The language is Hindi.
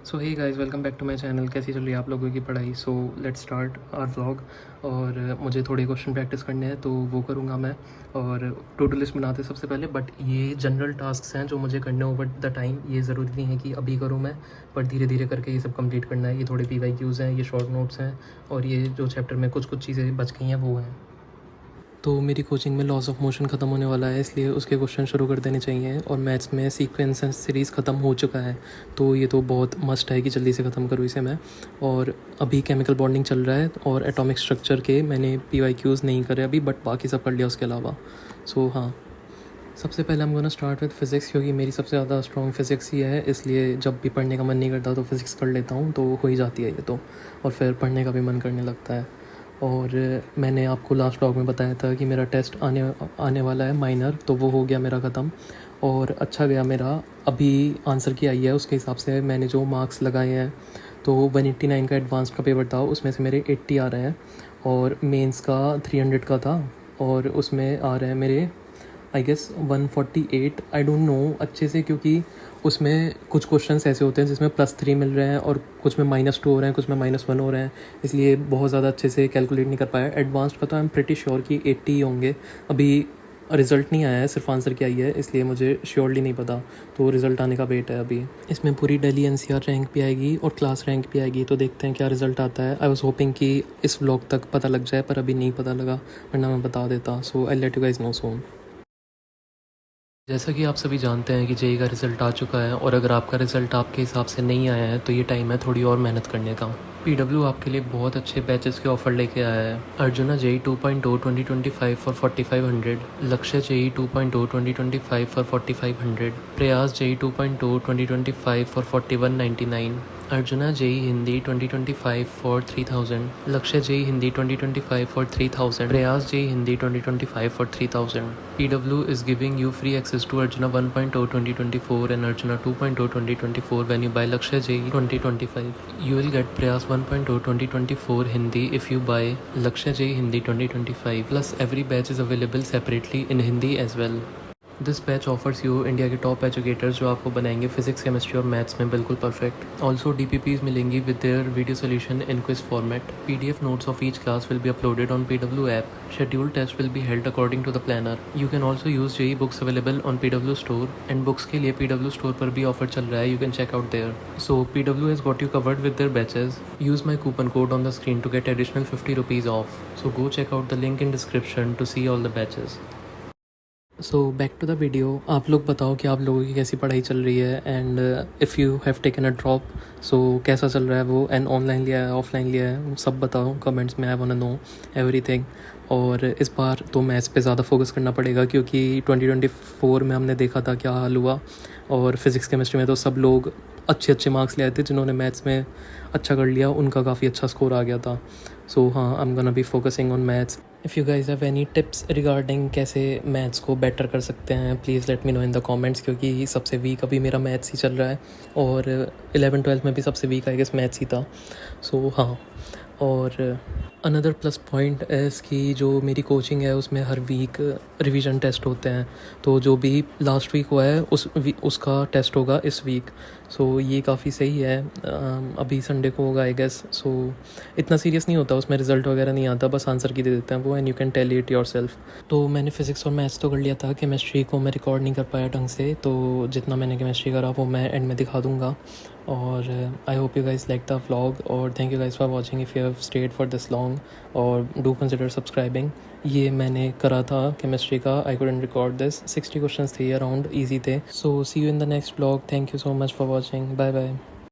So hey guys, welcome back to my channel. कैसी चल रही है आप लोगों की पढ़ाई? So let's start our vlog. और मुझे थोड़े क्वेश्चन प्रैक्टिस करने हैं तो वो करूँगा मैं। और टू डू लिस्ट बनाते हैं सबसे पहले, बट ये जनरल टास्क हैं जो मुझे करने ओवर द टाइम। ये ज़रूरी नहीं है कि अभी करूँ मैं, पर धीरे धीरे करके ये सब कंप्लीट करना है। ये थोड़े PYQs हैं, ये शॉर्ट नोट्स हैं, और ये जो चैप्टर में कुछ कुछ चीज़ें बच गई हैं वो हैं। तो मेरी कोचिंग में लॉस ऑफ मोशन ख़त्म होने वाला है, इसलिए उसके क्वेश्चन शुरू कर देने चाहिए। और मैथ्स में सीक्वेंस सीरीज़ ख़त्म हो चुका है, तो ये तो बहुत मस्ट है कि जल्दी से ख़त्म करूँ इसे मैं। और अभी केमिकल बॉन्डिंग चल रहा है, और एटॉमिक स्ट्रक्चर के मैंने PYQs नहीं करे अभी, बट बाकी सब कर लिया उसके अलावा। सो हाँ, सबसे पहले हम गोना स्टार्ट विद फ़िज़िक्स, क्योंकि मेरी सबसे ज़्यादा स्ट्रॉन्ग फ़िज़िक्स ही है। इसलिए जब भी पढ़ने का मन नहीं करता तो फ़िज़िक्स कर लेता हूँ, तो हो ही जाती है ये तो। और फिर पढ़ने का भी मन करने लगता है। और मैंने आपको लास्ट व्लॉग में बताया था कि मेरा टेस्ट आने वाला है माइनर, तो वो हो गया मेरा ख़त्म और अच्छा गया मेरा। अभी आंसर की आई है, उसके हिसाब से मैंने जो मार्क्स लगाए हैं, तो 189 का एडवांस का पेपर था, उसमें से मेरे 80 आ रहे हैं। और मेंस का 300 का था, और उसमें आ रहे हैं मेरे I guess 148। I don't know अच्छे से, क्योंकि उसमें कुछ क्वेश्चंस ऐसे होते हैं जिसमें +3 मिल रहे हैं, और कुछ में -2 हो रहे हैं, कुछ में -1 हो रहे हैं। इसलिए बहुत ज़्यादा अच्छे से कैलकुलेट नहीं कर पाया। एडवांस्ड का तो आई एम प्रिटी श्योर कि 80 ही होंगे। अभी रिज़ल्ट नहीं आया है, सिर्फ आंसर की आई है, इसलिए मुझे श्योरली नहीं पता। तो रिज़ल्ट आने का वेट है अभी। इसमें पूरी दिल्ली NCR रैंक भी आएगी और क्लास रैंक भी आएगी, तो देखते हैं क्या रिज़ल्ट आता है। आई वॉज होपिंग कि इस व्लॉग तक पता लग जाए, पर अभी नहीं पता लगा, वरना मैं बता देता। So I let you guys know soon. जैसा कि आप सभी जानते हैं कि JEE का रिज़ल्ट आ चुका है, और अगर आपका रिज़ल्ट आपके हिसाब से नहीं आया है तो ये टाइम है थोड़ी और मेहनत करने का। PW आपके लिए बहुत अच्छे बैचेस के ऑफ़र लेके आया है। अर्जुना JEE 2.0 2025 फॉर 4500, लक्ष्य JEE 2.0 2025 फॉर 4500, प्रयास JEE 2.0 2025 for 4199, arjuna JEE Hindi 2025 for 3000, लक्ष्य JEE हिंदी 2025 फॉर 3000, प्रयास JEE Hindi 2025 for 3000। PW is giving you free access to Arjuna 1.0 2024 and Arjuna 2.0 2024 when you buy Lakshya JEE 2025. You will get Prayas 1.0 2024 Hindi if you buy Lakshya JEE Hindi 2025. Plus every batch is available separately in Hindi as well. This batch offers you India के टॉप एजुकेटर्स जो आपको बनाएंगे फिजिक्स, केमिस्ट्री और मैथ्स में बिल्कुल परफेक्ट। ऑल्सो DPPs मिलेंगी with their video solution in quiz format. PDF notes of each class will be uploaded on PW app. Scheduled test will be held according to the planner. You can also use JEE books available on PW store, and books के लिए PW स्टोर पर भी ऑफर चल रहा है, you can check out there. So PW has got you covered with their batches. Use my coupon code on the screen to get additional 50 rupees off. So go check out the link in description to see all the batches. So back to the video. आप लोग बताओ कि आप लोगों की कैसी पढ़ाई चल रही है, and if you have taken a drop, so कैसा चल रहा है वो, एंड ऑनलाइन लिया है, ऑफलाइन लिया है, सब बताओ कमेंट्स में। I want to know everything. और इस बार तो मैथ्स पे ज़्यादा फोकस करना पड़ेगा, क्योंकि 2024 में हमने देखा था क्या हाल हुआ। और फिज़िक्स केमिस्ट्री में तो सब लोग अच्छे अच्छे मार्क्स ले आए थे, जिन्होंने मैथ्स में अच्छा कर लिया उनका काफ़ी अच्छा स्कोर आ गया था। सो हाँ, I am gonna be focusing on maths. If you guys have any tips regarding कैसे मैथ्स को बेटर कर सकते हैं, please let me know in the comments, क्योंकि सबसे वीक अभी मेरा मैथ्स ही चल रहा है, और 11-12 में भी सबसे वीक आई गेस मैथ्स ही था। सो हाँ, और अनदर प्लस पॉइंट इज़ कि जो मेरी कोचिंग है उसमें हर वीक रिवीजन टेस्ट होते हैं, तो जो भी लास्ट वीक हुआ है उसका टेस्ट होगा इस वीक। सो ये काफ़ी सही है। अभी संडे को होगा आई गेस। सो इतना सीरियस नहीं होता, उसमें रिज़ल्ट वगैरह नहीं आता, बस आंसर की दे देते हैं वो, and you can tell it yourself. तो मैंने फिज़िक्स और मैथ्स तो कर लिया था, केमिस्ट्री को मैं रिकॉर्ड नहीं कर पाया ढंग से, तो जितना मैंने केमिस्ट्री करा वो मैं एंड में दिखा दूँगा। और I hope you guys like the vlog, और thank you guys for watching if you have stayed for this long, और डू कंसिडर सब्सक्राइबिंग। ये मैंने करा था केमिस्ट्री का, I couldn't record this. 60 questions थे अराउंड, ईजी थे। So see you in the next vlog. Thank you so much for watching. Bye bye.